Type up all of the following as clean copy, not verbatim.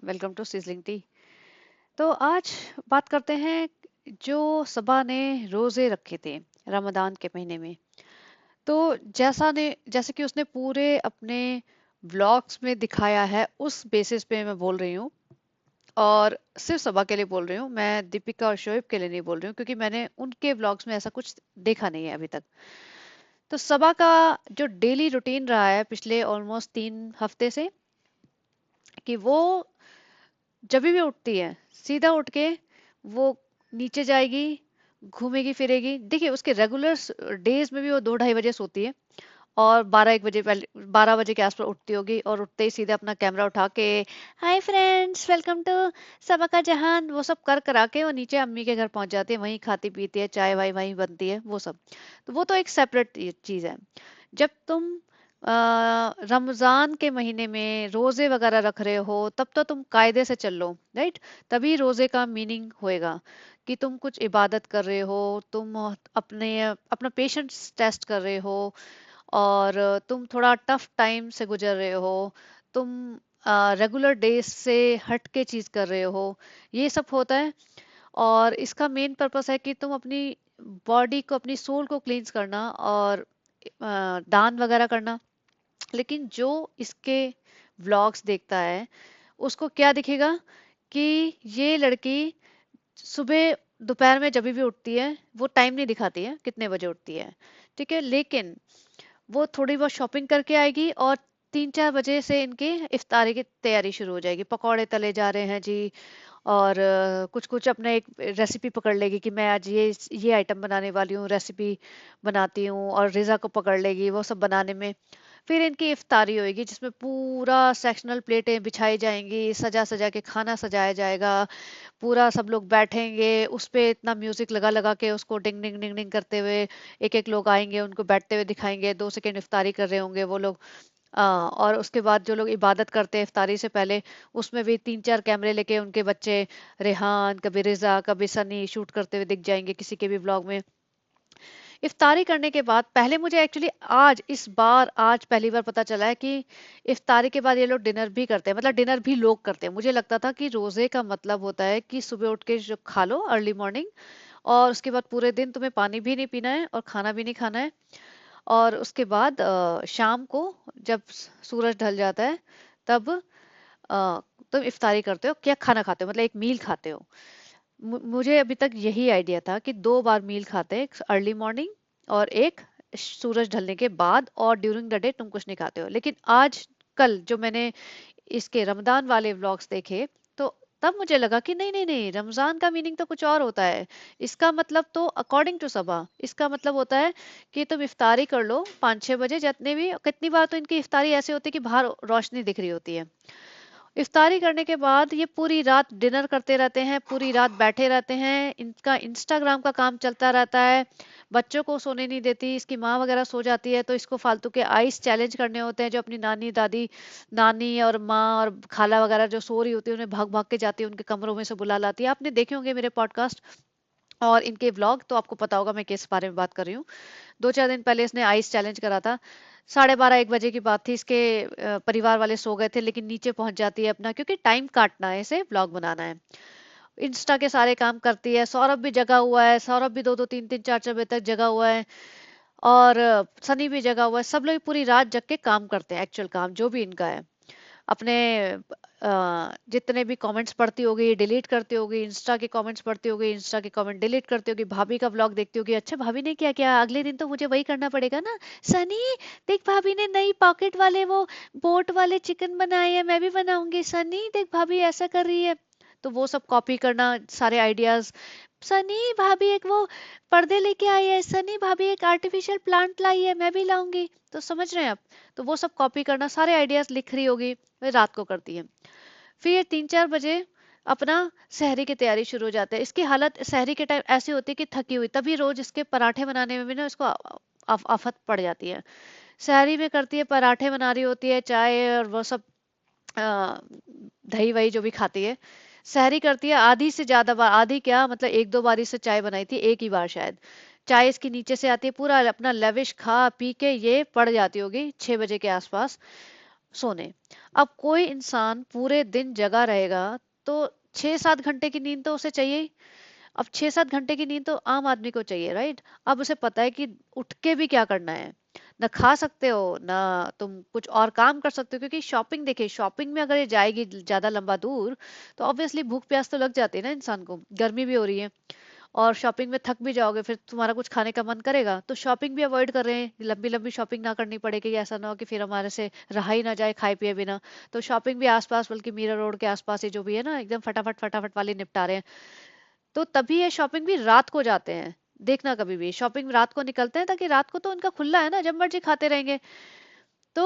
Welcome to sizzling T. तो आज बात करते हैं जो सबा ने रोजे रखे थे रमजान के महीने में। तो जैसे कि उसने पूरे अपने व्लॉग्स में दिखाया है, उस बेसिस पे मैं बोल रही हूँ। और सिर्फ सबा के लिए बोल रही हूँ, मैं दीपिका और शोएब के लिए नहीं बोल रही हूँ, क्योंकि मैंने उनके व्लॉग्स में ऐसा कुछ देखा नहीं है अभी तक। तो सबा का जो डेली रूटीन रहा है पिछले ऑलमोस्ट 3 हफ्ते से, कि वो जब भी उठती है सीधा उठ के वो नीचे जाएगी, घूमेगी फिरेगी। देखिए, उसके रेगुलर डेज में भी वो 2-2:30 बजे सोती है और 12-1 बजे, पहले 12 बजे के आसपास उठती होगी, और उठते ही सीधे अपना कैमरा उठा के हाय फ्रेंड्स, वेलकम टू सबा का जहान, वो सब कर करा के वो नीचे अम्मी के घर पहुंच जाती है। वहीं खाती पीती है, चाय वाय वहीं बनती है, वो सब। तो वो तो एक सेपरेट चीज है। जब तुम रमजान के महीने में रोजे वगैरह रख रहे हो, तब तो तुम कायदे से चल लो, राइट। तभी रोजे का मीनिंग होएगा कि तुम कुछ इबादत कर रहे हो, तुम अपने अपना पेशेंस टेस्ट कर रहे हो, और तुम थोड़ा टफ टाइम से गुजर रहे हो, तुम रेगुलर डेज से हट के चीज कर रहे हो, ये सब होता है। और इसका मेन पर्पस है कि तुम अपनी बॉडी को, अपनी सोल को क्लींस करना, और दान वगैरह करना। लेकिन जो इसके व्लॉग्स देखता है, उसको क्या दिखेगा कि ये लड़की सुबह दोपहर में जब भी उठती है, वो टाइम नहीं दिखाती है कितने बजे उठती है, ठीक है। लेकिन वो थोड़ी बहुत शॉपिंग करके आएगी, और 3-4 बजे से इनकी इफ्तारी की तैयारी शुरू हो जाएगी। पकौड़े तले जा रहे हैं जी, और कुछ कुछ अपना एक रेसिपी पकड़ लेगी कि मैं आज ये आइटम बनाने वाली हूँ, रेसिपी बनाती हूँ, और रिजा को पकड़ लेगी वो सब बनाने में। फिर इनकी इफ्तारी होएगी, जिसमें पूरा सेक्शनल प्लेटें बिछाई जाएंगी, सजा सजा के खाना सजाया जाएगा, पूरा सब लोग बैठेंगे उस पे, इतना म्यूजिक लगा लगा के उसको डिंग डिंग डिंग डिंग करते हुए। एक एक लोग आएंगे, उनको बैठते हुए दिखाएंगे, 2 सेकंड इफ्तारी कर रहे होंगे वो लोग। और उसके बाद जो लोग इबादत करते हैं इफ्तारी से पहले, उसमें भी 3-4 कैमरे लेके उनके बच्चे, रेहान, कभी रिजा, कभी सनी, शूट करते हुए दिख जाएंगे किसी के भी ब्लॉग में। इफ्तारी करने के बाद, पहले मुझे एक्चुअली आज पहली बार पता चला है कि इफ्तारी के बाद ये लोग डिनर भी करते हैं, मतलब डिनर भी लोग करते हैं। मुझे लगता था कि रोजे का मतलब होता है कि सुबह उठ के जो खा लो अर्ली मॉर्निंग, और उसके बाद पूरे दिन तुम्हें पानी भी नहीं पीना है और खाना भी नहीं खाना है। और उसके बाद शाम को जब सूरज ढल जाता है, तब तुम इफ्तारी करते हो, क्या खाना खाते हो, मतलब एक मील खाते हो। मुझे अभी तक यही आइडिया था कि 2 बार मील खाते हैं, एक अर्ली मॉर्निंग और एक सूरज ढलने के बाद, और ड्यूरिंग द डे तुम कुछ नहीं खाते हो। लेकिन आज कल जो मैंने इसके रमजान वाले व्लॉग्स देखे, तो तब मुझे लगा कि नहीं नहीं नहीं, रमजान का मीनिंग तो कुछ और होता है। इसका मतलब तो अकॉर्डिंग टू सबा, इसका मतलब होता है कि तुम इफ्तारी कर लो 5-6 बजे, जितने भी, कितनी बार तो इनकी इफ्तारी ऐसे होती है कि बाहर रोशनी दिख रही होती है। इफ्तारी करने के बाद ये पूरी रात डिनर करते रहते हैं, पूरी रात बैठे रहते हैं, इनका इंस्टाग्राम का काम चलता रहता है। बच्चों को सोने नहीं देती, इसकी माँ वगैरह सो जाती है तो इसको फालतू के आइस चैलेंज करने होते हैं, जो अपनी नानी दादी, नानी और माँ और खाला वगैरह जो सो रही होती है, उन्हें भाग भाग के जाती है, उनके कमरों में से बुला लाती है। आपने देखे होंगे मेरे पॉडकास्ट और इनके व्लॉग, तो आपको पता होगा मैं किस बारे में बात कर रही हूँ। 2-4 दिन पहले इसने आइस चैलेंज करा था। 12:30-1 बजे की बात थी, इसके परिवार वाले सो गए थे, लेकिन नीचे पहुंच जाती है अपना, क्योंकि टाइम काटना है, इसे व्लॉग बनाना है। इंस्टा के सारे काम करती है। सौरभ भी जगा हुआ है, सौरभ भी 2-2, 3-3, 4-4 बजे तक जगा हुआ है, और सनी भी जगा हुआ है। सब लोग पूरी रात जग के काम करते हैं, एक्चुअल काम जो भी इनका है। अपने जितने भी कमेंट्स पढ़ती होगी, डिलीट करती होगी, इंस्टा के कमेंट्स पढ़ती होगी, इंस्टा के कमेंट डिलीट करती होगी, भाभी का व्लॉग देखती होगी, अच्छा भाभी ने क्या किया अगले दिन, तो मुझे वही करना पड़ेगा ना। सनी, देख भाभी ने नई पॉकेट वाले वो बोट वाले चिकन बनाए हैं, मैं भी बनाऊंगी। सनी देख भाभी ऐसा कर रही है, तो वो सब कॉपी करना, सारे आइडियाज। सनी भाभी एक वो पर्दे लेके आई है, सनी भाभी एक आर्टिफिशियल प्लांट लाई है, मैं भी लाऊंगी। तो समझ रहे हैं आप। तो वो सब कॉपी करना, सारे आइडियाज लिख रही होगी, वे रात को करती है। फिर 3-4 बजे अपना सहरी की तैयारी शुरू हो जाता है। इसकी हालत सहरी के टाइम ऐसी होती है कि थकी हुई, तभी रोज इसके पराठे बनाने में भी ना इसको आफत पड़ जाती है। सहरी में करती है, पराठे बना रही होती है, चाय और वो सब, अ, दही वही जो भी खाती है। सहरी करती है, आधी से ज्यादा बार, आधी क्या मतलब 1-2 बारी से चाय बनाई थी, एक ही बार शायद। चाय इसकी नीचे से आती है, पूरा अपना लेविश खा पी के ये पड़ जाती होगी 6 बजे के आसपास। सोने। अब कोई इंसान पूरे दिन जगा रहेगा तो 6-7 घंटे की नींद तो उसे चाहिए ही। अब 6-7 घंटे की नींद तो आम आदमी को चाहिए, राइट। अब उसे पता है कि उठ के भी क्या करना है, ना खा सकते हो ना तुम कुछ और काम कर सकते हो, क्योंकि शॉपिंग, देखिए शॉपिंग में अगर ये जाएगी ज्यादा लंबा दूर तो ऑब्वियसली भूख प्यास तो लग जाती है ना इंसान को, गर्मी भी हो रही है, और शॉपिंग में थक भी जाओगे, फिर तुम्हारा कुछ खाने का मन करेगा, तो शॉपिंग भी अवॉइड कर रहे हैं, लंबी लंबी शॉपिंग ना करनी पड़े, कि ऐसा ना हो कि फिर हमारे से रहा ही ना जाए खाए पिए बिना। तो शॉपिंग भी आसपास, बल्कि मीरा रोड के आसपास ही जो भी है ना, एकदम फटाफट फटाफट वाली निपटा रहे हैं। तो तभी ये शॉपिंग भी रात को जाते हैं। देखना कभी भी शॉपिंग रात को निकलते हैं, ताकि रात को तो उनका खुला है ना, जब मर्जी खाते रहेंगे। तो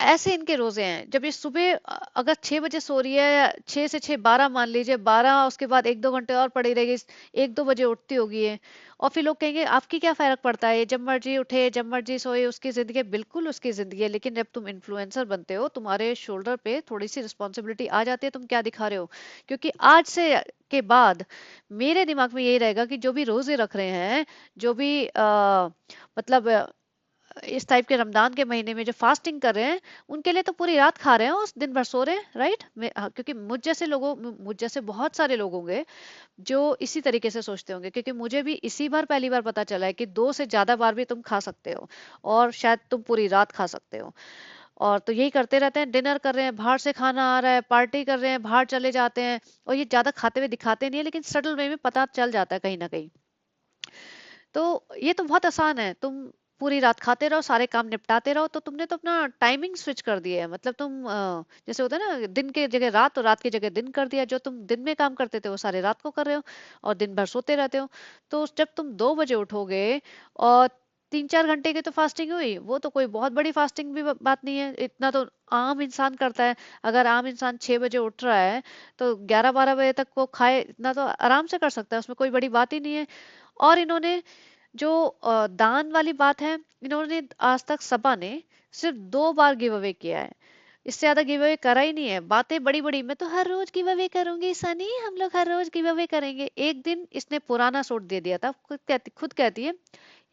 ऐसे इनके रोजे हैं। जब ये सुबह अगर 6 बजे सो रही है, 6 से 6 12 मान लीजिए, 12 उसके बाद 1-2 घंटे और पड़ी रहेगी, 1-2 बजे उठती होगी है, और फिर लोग कहेंगे आपकी क्या फर्क पड़ता है, ये जब मर्जी उठे जब मर्जी सोए, उसकी जिंदगी है। बिल्कुल उसकी जिंदगी है, लेकिन जब तुम इन्फ्लुएंसर बनते हो, तुम्हारे शोल्डर पे थोड़ी सी रिस्पॉन्सिबिलिटी आ जाती है, तुम क्या दिखा रहे हो। क्योंकि आज से के बाद मेरे दिमाग में यही रहेगा कि जो भी रोजे रख रहे हैं, जो भी मतलब इस टाइप के रमजान के महीने में जो फास्टिंग कर रहे हैं, उनके लिए तो पूरी रात खा रहे हैं, उस दिन भर सो रहे हैं, राइट। क्योंकि मुझ जैसे लोगों, मुझ जैसे बहुत सारे लोग होंगे जो इसी तरीके से सोचते होंगे, क्योंकि मुझे भी इसी बार पहली बार पता चला है कि 2 से ज्यादा बार भी तुम खा सकते हो, और शायद तुम पूरी रात खा सकते हो। और तो यही करते रहते हैं, डिनर कर रहे हैं, बाहर से खाना आ रहा है, पार्टी कर रहे हैं, बाहर चले जाते हैं, और ये ज्यादा खाते हुए दिखाते नहीं है, लेकिन सटल वे में पता चल जाता है कहीं ना कहीं। तो ये तो बहुत आसान है, तुम पूरी रात खाते रहो, सारे काम निपटाते रहो, तो तुमने तो अपना टाइमिंग स्विच कर दिया है। मतलब तुम जैसे होता है ना, दिन के जगह रात और रात की जगह दिन कर दिया, जो तुम दिन में काम करते थे वो सारे रात को कर रहे हो, और दिन भर सोते रहते हो। तो जब तुम 2 बजे उठोगे, और 3-4 घंटे की तो फास्टिंग हुई, वो तो कोई बहुत बड़ी फास्टिंग भी बात नहीं है, इतना तो आम इंसान करता है। अगर आम इंसान 6 बजे उठ रहा है, तो 11-12 बजे तक वो खाए, इतना तो आराम से कर सकता है, उसमें कोई बड़ी बात ही नहीं है। और इन्होंने जो दान वाली बात है, इन्होंने आज तक सबा ने सिर्फ 2 बार गिव अवे किया है, इससे ज्यादा गिव अवे करा ही नहीं है। बातें बड़ी बड़ी, मैं तो हर रोज गिव अवे करूंगी सनी, हम लोग हर रोज गिव अवे करेंगे। एक दिन इसने पुराना सूट दे दिया था, खुद कहती है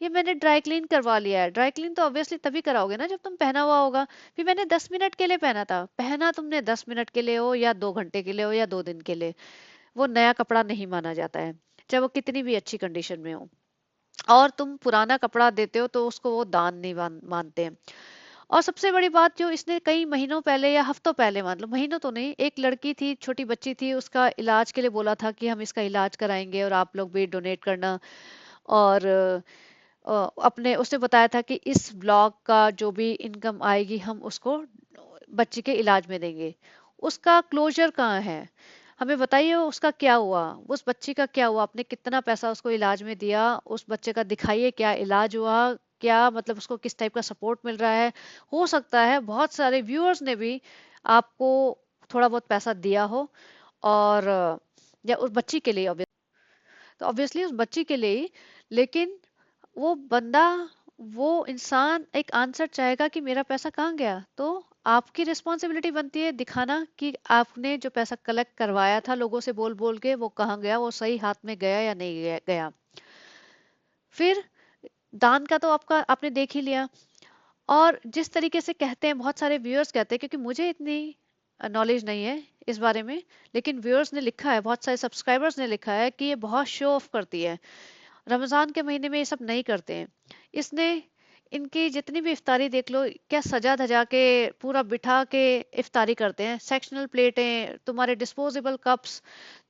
ये मैंने ड्राई क्लीन करवा लिया है। ड्राई क्लीन तो ऑब्वियसली तभी कराओगे ना जब तुम पहना हुआ होगा। फिर मैंने 10 मिनट के लिए पहना था, पहना तुमने 10 मिनट के लिए हो या 2 घंटे के लिए हो या 2 दिन के लिए, वो नया कपड़ा नहीं माना जाता है, चाहे वो कितनी भी अच्छी कंडीशन में हो। और तुम पुराना कपड़ा देते हो तो उसको वो दान नहीं मानते हैं। और सबसे बड़ी बात, जो इसने कई महीनों पहले या हफ्तों पहले, मान लो महीनों तो नहीं, एक लड़की थी, छोटी बच्ची थी, उसका इलाज के लिए बोला था कि हम इसका इलाज कराएंगे और आप लोग भी डोनेट करना। और अपने उसने बताया था कि इस ब्लॉग का जो भी इनकम आएगी हम उसको बच्ची के इलाज में देंगे। उसका क्लोजर कहाँ है, हमें बताइए, उसका क्या हुआ, उस बच्ची का क्या हुआ, आपने कितना पैसा उसको इलाज में दिया, उस बच्चे का दिखाइए क्या इलाज हुआ, क्या मतलब उसको किस टाइप का सपोर्ट मिल रहा है। हो सकता है बहुत सारे व्यूअर्स ने भी आपको थोड़ा बहुत पैसा दिया हो, और या उस बच्ची के लिए, तो ऑब्वियसली उस बच्ची के लिए ही। लेकिन वो बंदा, वो इंसान एक आंसर चाहेगा कि मेरा पैसा कहाँ गया। तो आपकी रिस्पॉन्सिबिलिटी बनती है दिखाना कि आपने जो पैसा कलेक्ट करवाया था लोगों से बोल बोल के, वो कहाँ गया, वो सही हाथ में गया या नहीं गया। फिर दान का तो आपका आपने देख ही लिया। और जिस तरीके से कहते हैं, बहुत सारे व्यूअर्स कहते हैं, क्योंकि मुझे इतनी नॉलेज नहीं है इस बारे में, लेकिन व्यूअर्स ने लिखा है, बहुत सारे सब्सक्राइबर्स ने लिखा है कि ये बहुत शो ऑफ करती है, रमजान के महीने में ये सब नहीं करते हैं। इसने इनकी जितनी भी इफ्तारी देख लो, क्या सजा धजा के पूरा बिठा के इफ्तारी करते हैं, सेक्शनल प्लेटें, तुम्हारे डिस्पोजेबल कप्स,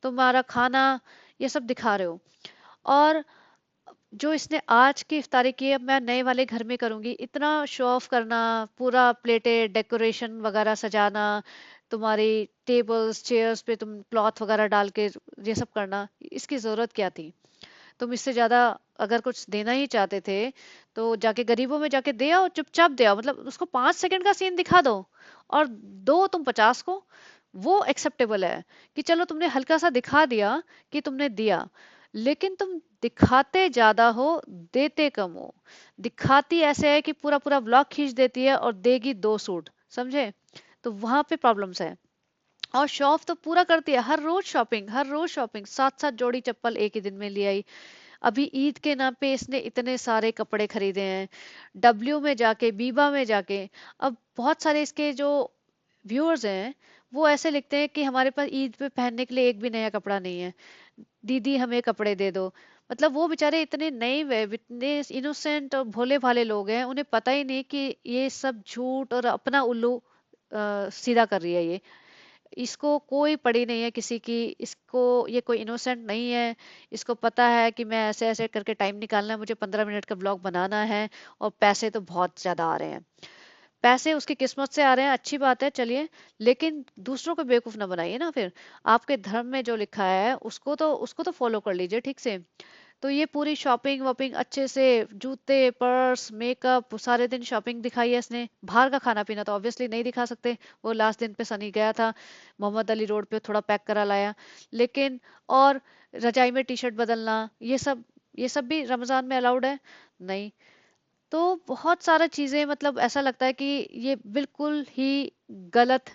तुम्हारा खाना, ये सब दिखा रहे हो। और जो इसने आज की इफ्तारी की है, मैं नए वाले घर में करूंगी, इतना शो ऑफ करना, पूरा प्लेटें डेकोरेशन वगैरह सजाना, तुम्हारी टेबल्स चेयर्स पे तुम क्लॉथ वगैरह डाल के ये सब करना, इसकी जरूरत क्या थी। तुम इससे ज्यादा अगर कुछ देना ही चाहते थे, तो जाके गरीबों में जाके दे आओ, चुपचाप दे आओ, मतलब उसको 5 सेकंड का सीन दिखा दो, और दो तुम 50 को, वो एक्सेप्टेबल है। कि चलो तुमने हल्का सा दिखा दिया कि तुमने दिया, लेकिन तुम दिखाते ज्यादा हो, देते कम हो। दिखाती ऐसे है कि पूरा पूरा ब्लॉग खींच देती है और देगी 2 सूट, समझे। तो वहां पे प्रॉब्लम्स है। और शॉप तो पूरा करती है, हर रोज शॉपिंग, हर रोज शॉपिंग, 7-7 जोड़ी चप्पल एक ही दिन में ले आई। अभी ईद के नाम पे इसने इतने सारे कपड़े खरीदे हैं, डब्ल्यू में जाके, बीबा में जाके। अब बहुत सारे इसके जो व्यूअर्स हैं वो ऐसे लिखते हैं कि हमारे पास ईद पे पहनने के लिए एक भी नया कपड़ा नहीं है, दीदी हमें कपड़े दे दो। मतलब वो बेचारे इतने नए, इतने इनोसेंट और भोले भाले लोग हैं, उन्हें पता ही नहीं कि ये सब झूठ और अपना उल्लू सीधा कर रही है ये। इसको कोई पड़ी नहीं है किसी की, इसको, ये कोई इनोसेंट नहीं है। इसको पता है कि मैं ऐसे ऐसे करके टाइम निकालना है, मुझे 15 मिनट का ब्लॉग बनाना है, और पैसे तो बहुत ज्यादा आ रहे हैं। पैसे उसकी किस्मत से आ रहे हैं, अच्छी बात है, चलिए। लेकिन दूसरों को बेवकूफ ना बनाइए ना फिर। आपके धर्म में जो लिखा है उसको तो फॉलो कर लीजिए ठीक से। तो ये पूरी शॉपिंग वॉपिंग अच्छे से, जूते, पर्स, मेकअप, सारे दिन शॉपिंग दिखाई है इसने। बाहर का खाना पीना तो ऑब्वियसली नहीं दिखा सकते, वो लास्ट दिन पे सनी गया था मोहम्मद अली रोड पे, थोड़ा पैक करा लाया। लेकिन और रजाई में टी शर्ट बदलना, ये सब भी रमजान में अलाउड है? नहीं। तो बहुत सारा चीजें, मतलब ऐसा लगता है कि ये बिल्कुल ही गलत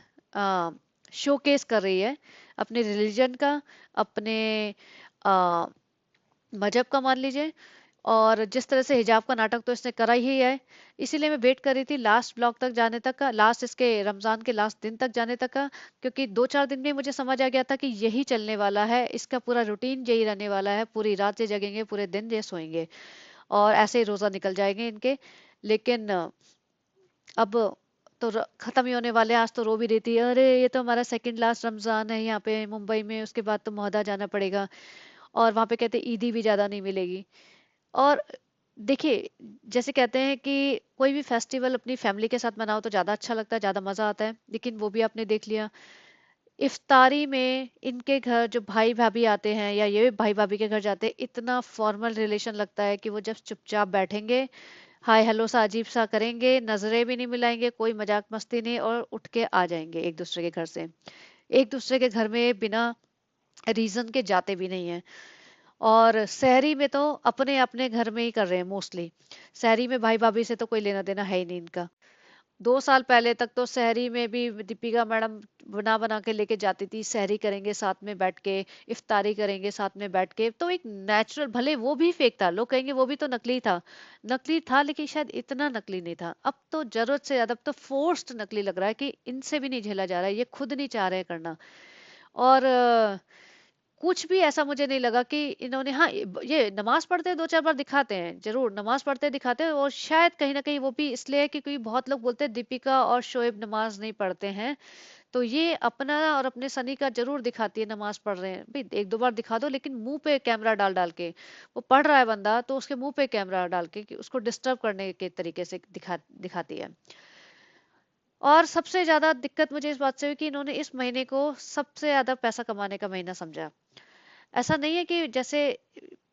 शोकेस कर रही है अपने रिलीजन का, अपने आ, मजहब का मान लीजिए। और जिस तरह से हिजाब का नाटक तो इसने करा ही है। इसीलिए मैं वेट कर रही थी लास्ट ब्लॉक तक जाने तक का, लास्ट इसके रमजान के लास्ट दिन तक जाने तक का। क्योंकि 2-4 दिन में मुझे समझ आ गया था कि यही चलने वाला है, इसका पूरा रूटीन यही रहने वाला है, पूरी रात ये जगेंगे, पूरे दिन ये सोएंगे, और ऐसे ही रोजा निकल जाएंगे इनके। लेकिन अब तो खत्म ही होने वाले हैं। आज तो रो भी रही थी, अरे ये तो हमारा सेकंड लास्ट रमजान है यहाँ पे मुंबई में, उसके बाद तो मोहदा जाना पड़ेगा, और वहां पे कहते ईदी भी ज्यादा नहीं मिलेगी। और देखिए, जैसे कहते हैं कि कोई भी फेस्टिवल अपनी फैमिली के साथ मनाओ तो ज्यादा अच्छा लगता है, ज्यादा मजा आता है, लेकिन वो भी आपने देख लिया इफ्तारी में इनके घर जो भाई भाभी आते हैं, या ये भाई भाभी के घर जाते हैं, इतना फॉर्मल रिलेशन लगता है कि वो जब चुपचाप बैठेंगे, हाय हेलो सा अजीब सा करेंगे, नजरें भी नहीं मिलाएंगे, कोई मजाक मस्ती नहीं, और उठ के आ जाएंगे एक दूसरे के घर से। एक दूसरे के घर में बिना रीजन के जाते भी नहीं है। और शहरी में तो अपने अपने घर में ही कर रहे हैं मोस्टली। शहरी में भाई भाभी से तो कोई लेना देना है ही नहीं इनका। 2 साल पहले तक तो शहरी में भी दीपिका मैडम बना बना के लेके जाती थी, शहरी करेंगे साथ में बैठ के, इफ्तारी करेंगे साथ में बैठ के, तो एक नेचुरल, भले वो भी फेक था, लोग कहेंगे वो भी तो नकली था, नकली था, लेकिन शायद इतना नकली नहीं था। अब तो जरूरत से ज्यादा, अब तो फोर्स्ड नकली लग रहा है कि इनसे भी नहीं झेला जा रहा है, ये खुद नहीं चाह रहे हैं करना। और कुछ भी ऐसा मुझे नहीं लगा कि इन्होंने, हाँ ये नमाज पढ़ते 2-4 बार दिखाते हैं, जरूर नमाज पढ़ते दिखाते हैं, और शायद कहीं ना कहीं वो भी इसलिए है कि क्योंकि बहुत लोग बोलते हैं दीपिका और शोएब नमाज नहीं पढ़ते हैं। तो ये अपना और अपने सनी का जरूर दिखाती है नमाज पढ़ रहे हैं भाई, 1-2 बार दिखा दो, लेकिन मुंह पे कैमरा डाल डाल के, वो पढ़ रहा है बंदा तो उसके मुंह पे कैमरा डाल के, कि उसको डिस्टर्ब करने के तरीके से दिखाती है। और सबसे ज्यादा दिक्कत मुझे इस बात से हुई कि इन्होंने इस महीने को सबसे ज्यादा पैसा कमाने का महीना समझा। ऐसा नहीं है कि जैसे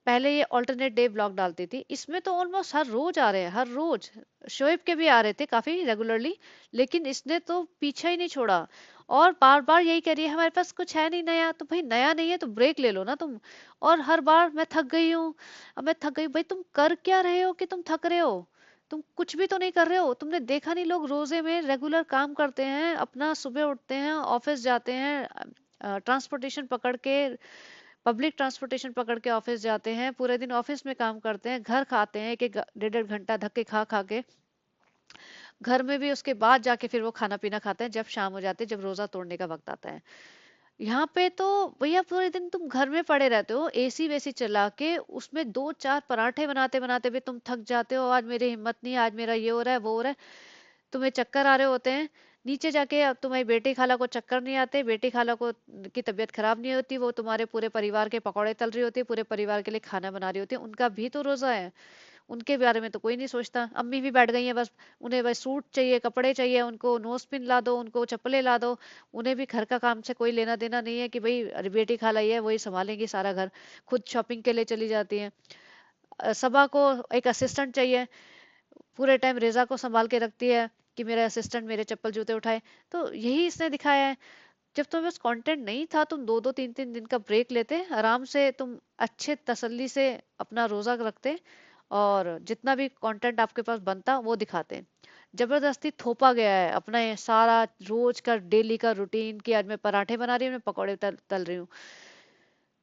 पहले ये ऑल्टरनेट डे ब्लॉग डालती थी, इसमें तो ऑलमोस्ट हर रोज आ रहे हैं, हर रोज। शोएब के भी आ रहे थे काफी रेगुलरली, लेकिन इसने तो पीछा ही नहीं छोड़ा। और बार बार यही कह रही है हमारे पास कुछ है नहीं नया, तो भाई नया नहीं है तो ब्रेक ले लो ना तुम। और हर बार मैं थक गई हूँ, अब मैं थक गई, भाई तुम कर क्या रहे हो कि तुम थक रहे हो? तुम कुछ भी तो नहीं कर रहे हो, तुमने देखा नहीं लोग रोजे में रेगुलर काम करते हैं, अपना सुबह उठते हैं, ऑफिस जाते हैं, ट्रांसपोर्टेशन पकड़ के, पब्लिक ट्रांसपोर्टेशन पकड़ के ऑफिस जाते हैं, पूरे दिन ऑफिस में काम करते हैं, घर खाते हैं एक एक 1.5-1.5 घंटा धक्के खा खा के, घर में भी उसके बाद जाके फिर वो खाना पीना खाते हैं जब शाम हो जाती है, जब रोजा तोड़ने का वक्त आता है। यहाँ पे तो भैया पूरे दिन तुम घर में पड़े रहते हो, एसी वेसी चला के, उसमें 2-4 पराठे बनाते बनाते भी तुम थक जाते हो, आज मेरी हिम्मत नहीं है, आज मेरा ये हो रहा है वो हो रहा है, तुम्हें चक्कर आ रहे होते हैं। नीचे जाके अब तुम्हारी बेटी खाला को चक्कर नहीं आते, बेटी खाला को की तबीयत खराब नहीं होती, वो तुम्हारे पूरे परिवार के पकौड़े तल रही होती है, पूरे परिवार के लिए खाना बना रही होती है, उनका भी तो रोजा है। उनके बारे में तो कोई नहीं सोचता, अम्मी भी बैठ गई हैं बस, उन्हें बस सूट चाहिए, कपड़े चाहिए, उनको नोज पिन ला दो, उनको चप्पलें ला दो। उन्हें भी घर का काम से कोई लेना देना नहीं है कि भाई अरे बेटी खाला ही है वही संभालेंगी सारा घर, खुद शॉपिंग के लिए चली जाती हैं। सबा को एक असिस्टेंट चाहिए, पूरे टाइम रेजा को संभाल के रखती है कि मेरा असिस्टेंट मेरे चप्पल जूते उठाए। तो यही इसने दिखाया है। जब तुम्हें बस कंटेंट नहीं था, तुम 2-2 3-3 दिन का ब्रेक लेते, आराम से तुम अच्छे तसल्ली से अपना रोजा रखते, और जितना भी कंटेंट आपके पास बनता वो दिखाते। जबरदस्ती थोपा गया है अपना ये सारा रोज का डेली का रूटीन, कि आज मैं पराठे बना रही हूँ, मैं पकौड़े तल तल रही हूँ।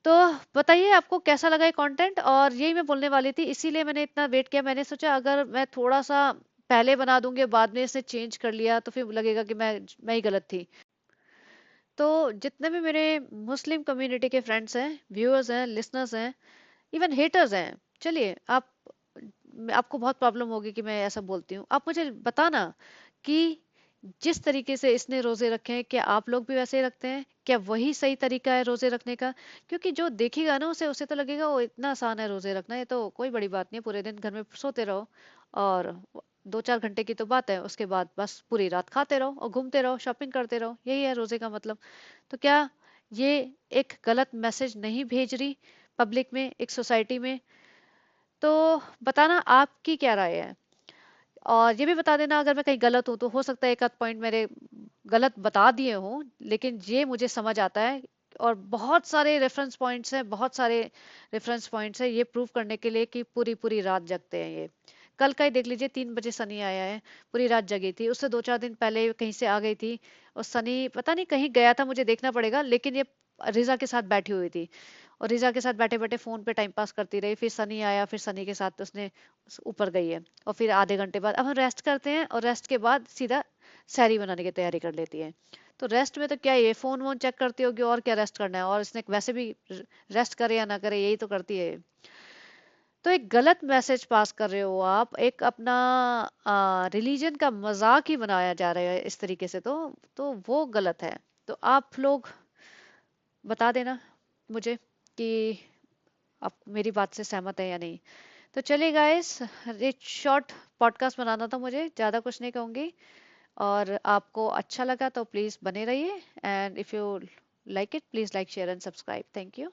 तो बताइए आपको कैसा लगा ये कंटेंट, और यही मैं बोलने वाली थी, इसीलिए मैंने इतना वेट किया। मैंने सोचा अगर मैं थोड़ा सा पहले बना दूंगी बाद में इसे चेंज कर लिया तो फिर लगेगा कि मैं ही गलत थी। तो जितने भी मेरे मुस्लिम कम्युनिटी के फ्रेंड्स हैं, व्यूअर्स हैं, लिसनर्स हैं, इवन हेटर्स हैं, चलिए आप, आपको बहुत प्रॉब्लम होगी कि मैं ऐसा बोलती हूँ, आप मुझे बताना कि जिस तरीके से इसने रोजे रखे हैं क्या आप लोग भी वैसे ही रखते हैं, क्या वही सही तरीका है रोजे रखने का? क्योंकि जो देखेगा ना उसे उसे तो लगेगा वो इतना आसान है रोजे रखना, ये तो कोई बड़ी बात नहीं है, पूरे दिन घर में सोते रहो और 2-4 घंटे की तो बात है, उसके बाद बस पूरी रात खाते रहो और घूमते रहो, शॉपिंग करते रहो, यही है रोजे का मतलब। तो क्या ये एक गलत मैसेज नहीं भेज रही पब्लिक में, एक सोसाइटी में? तो बताना आपकी क्या राय है, और ये भी बता देना अगर मैं कहीं गलत हूँ, तो हो सकता है एक आध पॉइंट मेरे गलत बता दिए हों, लेकिन ये मुझे समझ आता है। और बहुत सारे रेफरेंस पॉइंट्स हैं, बहुत सारे रेफरेंस पॉइंट्स हैं ये प्रूव करने के लिए कि पूरी पूरी रात जगते हैं ये। कल का ही देख लीजिए, 3 बजे सनी आया है, पूरी रात जगी थी, उससे 2-4 दिन पहले कहीं से आ गई थी, और सनी पता नहीं कहीं गया था, मुझे देखना पड़ेगा, लेकिन ये रिजा के साथ बैठी हुई थी, और रिजा के साथ बैठे बैठे फोन पे टाइम पास करती रही, फिर सनी आया, फिर सनी के साथ उसने ऊपर गई है, और फिर आधे घंटे बाद अब हम रेस्ट करते हैं, और रेस्ट के बाद सीधा सैरी बनाने की तैयारी कर लेती है। तो रेस्ट में तो क्या ये फोन वोन चेक करती होगी, और क्या रेस्ट करना है, और इसने वैसे भी रेस्ट करे या ना करे यही तो करती है। तो एक गलत मैसेज पास कर रहे हो आप, एक अपना रिलीजन का मजाक ही बनाया जा रहा है इस तरीके से, तो वो गलत है। तो आप लोग बता देना मुझे कि आप मेरी बात से सहमत है या नहीं। तो चलिए गाइस, एक शॉर्ट पॉडकास्ट बनाना था मुझे, ज़्यादा कुछ नहीं कहूँगी। और आपको अच्छा लगा तो प्लीज़ बने रहिए, and if you like it please like share and subscribe. Thank you.